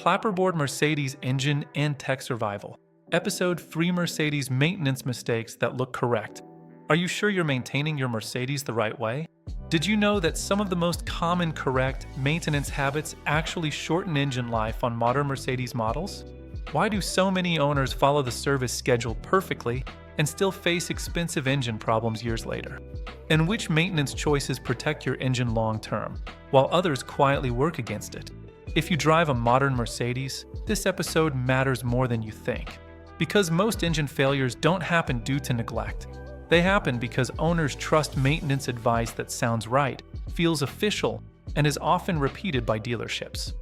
Clapperboard Mercedes Engine and Tech Survival. Episode 3 Mercedes Maintenance Mistakes That Look Correct. Are you sure you're maintaining your Mercedes the right way? Did you know that some of the most common correct maintenance habits actually shorten engine life on modern Mercedes models? Why do so many owners follow the service schedule perfectly and still face expensive engine problems years later? And which maintenance choices protect your engine long-term, while others quietly work against it? If you drive a modern Mercedes, this episode matters more than you think. Because most engine failures don't happen due to neglect. They happen because owners trust maintenance advice that sounds right, feels official, and is often repeated by dealerships.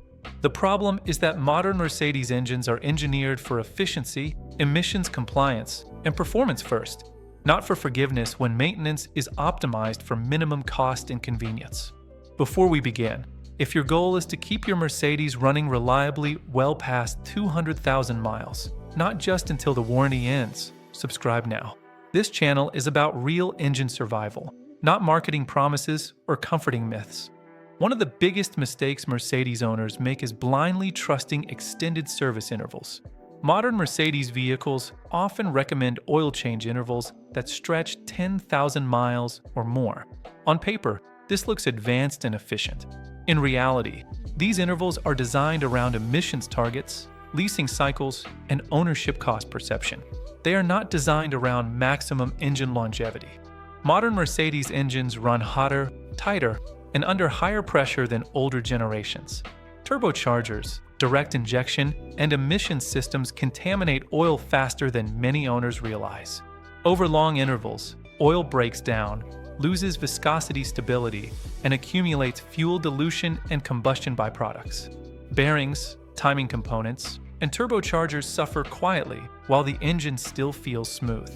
The problem is that modern Mercedes engines are engineered for efficiency, emissions compliance, and performance first, not for forgiveness when maintenance is optimized for minimum cost and convenience. Before we begin, if your goal is to keep your Mercedes running reliably well past 200,000 miles, not just until the warranty ends, subscribe now. This channel is about real engine survival, not marketing promises or comforting myths. One of the biggest mistakes Mercedes owners make is blindly trusting extended service intervals. Modern Mercedes vehicles often recommend oil change intervals that stretch 10,000 miles or more. On paper, this looks advanced and efficient. In reality, these intervals are designed around emissions targets, leasing cycles, and ownership cost perception. They are not designed around maximum engine longevity. Modern Mercedes engines run hotter, tighter, and under higher pressure than older generations. Turbochargers, direct injection, and emission systems contaminate oil faster than many owners realize. Over long intervals, oil breaks down, loses viscosity stability, and accumulates fuel dilution and combustion byproducts. Bearings, timing components, and turbochargers suffer quietly while the engine still feels smooth.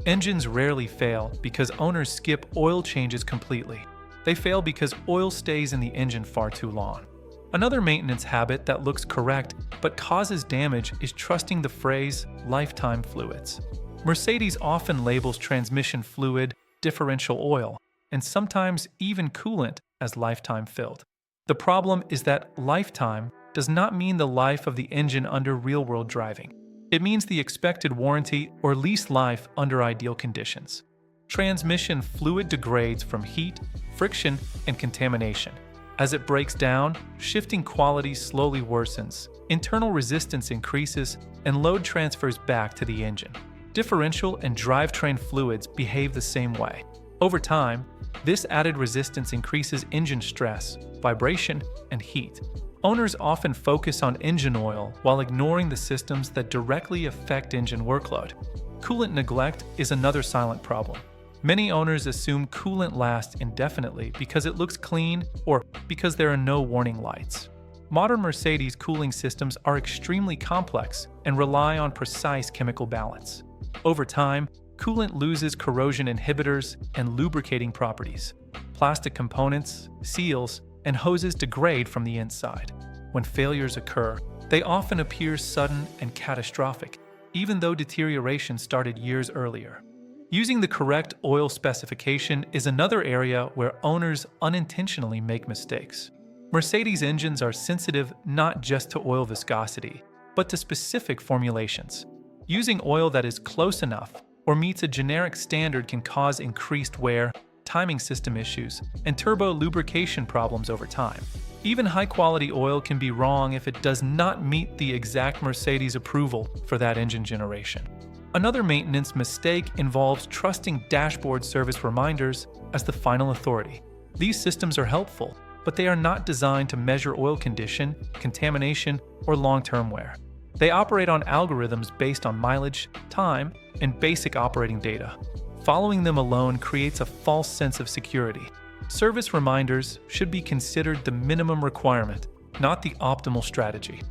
Engines rarely fail because owners skip oil changes completely. They fail because oil stays in the engine far too long. Another maintenance habit that looks correct but causes damage is trusting the phrase lifetime fluids. Mercedes often labels transmission fluid, differential oil, and sometimes even coolant as lifetime filled. The problem is that lifetime does not mean the life of the engine under real-world driving. It means the expected warranty or lease life under ideal conditions. Transmission fluid degrades from heat, friction, and contamination. As it breaks down, shifting quality slowly worsens, internal resistance increases, and load transfers back to the engine. Differential and drivetrain fluids behave the same way. Over time, this added resistance increases engine stress, vibration, and heat. Owners often focus on engine oil while ignoring the systems that directly affect engine workload. Coolant neglect is another silent problem. Many owners assume coolant lasts indefinitely because it looks clean or because there are no warning lights. Modern Mercedes cooling systems are extremely complex and rely on precise chemical balance. Over time, coolant loses corrosion inhibitors and lubricating properties. Plastic components, seals, and hoses degrade from the inside. When failures occur, they often appear sudden and catastrophic, even though deterioration started years earlier. Using the correct oil specification is another area where owners unintentionally make mistakes. Mercedes engines are sensitive not just to oil viscosity, but to specific formulations. Using oil that is close enough or meets a generic standard can cause increased wear, timing system issues, and turbo lubrication problems over time. Even high-quality oil can be wrong if it does not meet the exact Mercedes approval for that engine generation. Another maintenance mistake involves trusting dashboard service reminders as the final authority. These systems are helpful, but they are not designed to measure oil condition, contamination, or long-term wear. They operate on algorithms based on mileage, time, and basic operating data. Following them alone creates a false sense of security. Service reminders should be considered the minimum requirement, not the optimal strategy.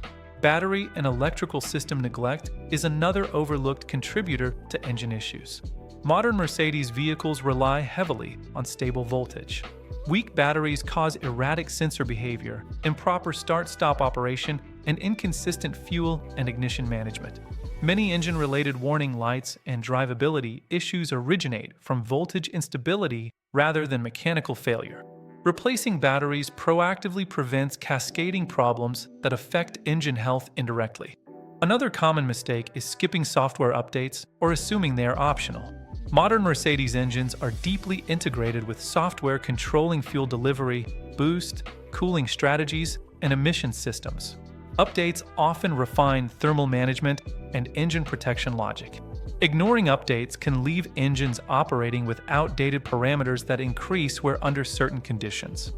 Battery and electrical system neglect is another overlooked contributor to engine issues. Modern Mercedes vehicles rely heavily on stable voltage. Weak batteries cause erratic sensor behavior, improper start-stop operation, and inconsistent fuel and ignition management. Many engine-related warning lights and drivability issues originate from voltage instability rather than mechanical failure. Replacing batteries proactively prevents cascading problems that affect engine health indirectly. Another common mistake is skipping software updates or assuming they are optional. Modern Mercedes engines are deeply integrated with software controlling fuel delivery, boost, cooling strategies, and emission systems. Updates often refine thermal management and engine protection logic. Ignoring updates can leave engines operating with outdated parameters that increase where under certain conditions.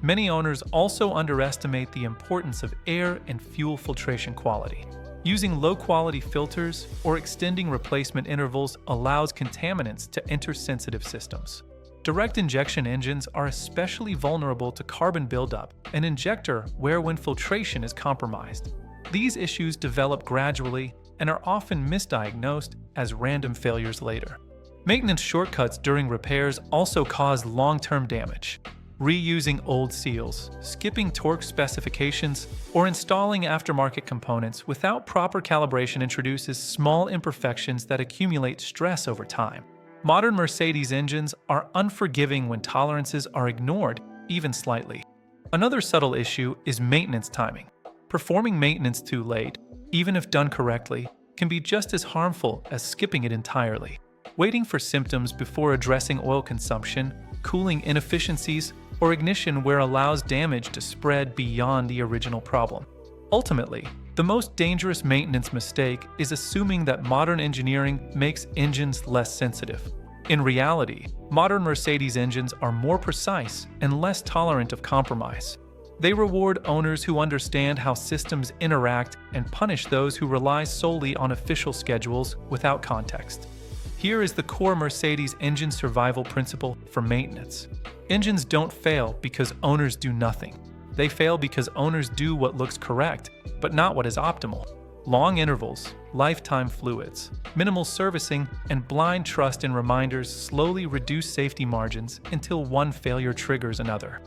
Many owners also underestimate the importance of air and fuel filtration quality. Using low-quality filters or extending replacement intervals allows contaminants to enter sensitive systems. Direct injection engines are especially vulnerable to carbon buildup and injector wear when filtration is compromised. These issues develop gradually and are often misdiagnosed as random failures later. Maintenance shortcuts during repairs also cause long-term damage. Reusing old seals, skipping torque specifications, or installing aftermarket components without proper calibration introduces small imperfections that accumulate stress over time. Modern Mercedes engines are unforgiving when tolerances are ignored, even slightly. Another subtle issue is maintenance timing. Performing maintenance too late, even if done correctly, can be just as harmful as skipping it entirely. Waiting for symptoms before addressing oil consumption, cooling inefficiencies, or ignition wear allows damage to spread beyond the original problem. Ultimately, the most dangerous maintenance mistake is assuming that modern engineering makes engines less sensitive. In reality, modern Mercedes engines are more precise and less tolerant of compromise. They reward owners who understand how systems interact and punish those who rely solely on official schedules without context. Here is the core Mercedes engine survival principle for maintenance. Engines don't fail because owners do nothing. They fail because owners do what looks correct, but not what is optimal. Long intervals, lifetime fluids, minimal servicing, and blind trust in reminders slowly reduce safety margins until one failure triggers another.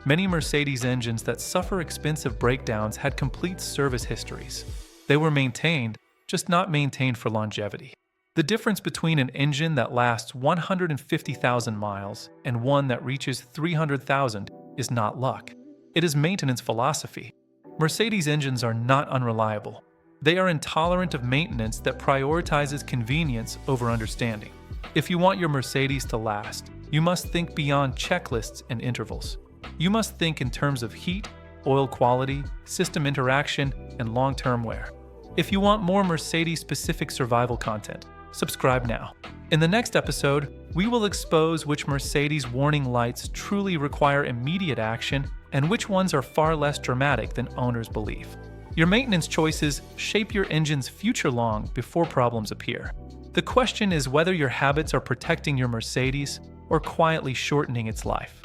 Many Mercedes engines that suffer expensive breakdowns had complete service histories. They were maintained, just not maintained for longevity. The difference between an engine that lasts 150,000 miles and one that reaches 300,000 is not luck. It is maintenance philosophy. Mercedes engines are not unreliable. They are intolerant of maintenance that prioritizes convenience over understanding. If you want your Mercedes to last, you must think beyond checklists and intervals. You must think in terms of heat, oil quality, system interaction, and long-term wear. If you want more Mercedes-specific survival content, subscribe now. In the next episode, we will expose which Mercedes warning lights truly require immediate action and which ones are far less dramatic than owners believe. Your maintenance choices shape your engine's future long before problems appear. The question is whether your habits are protecting your Mercedes or quietly shortening its life.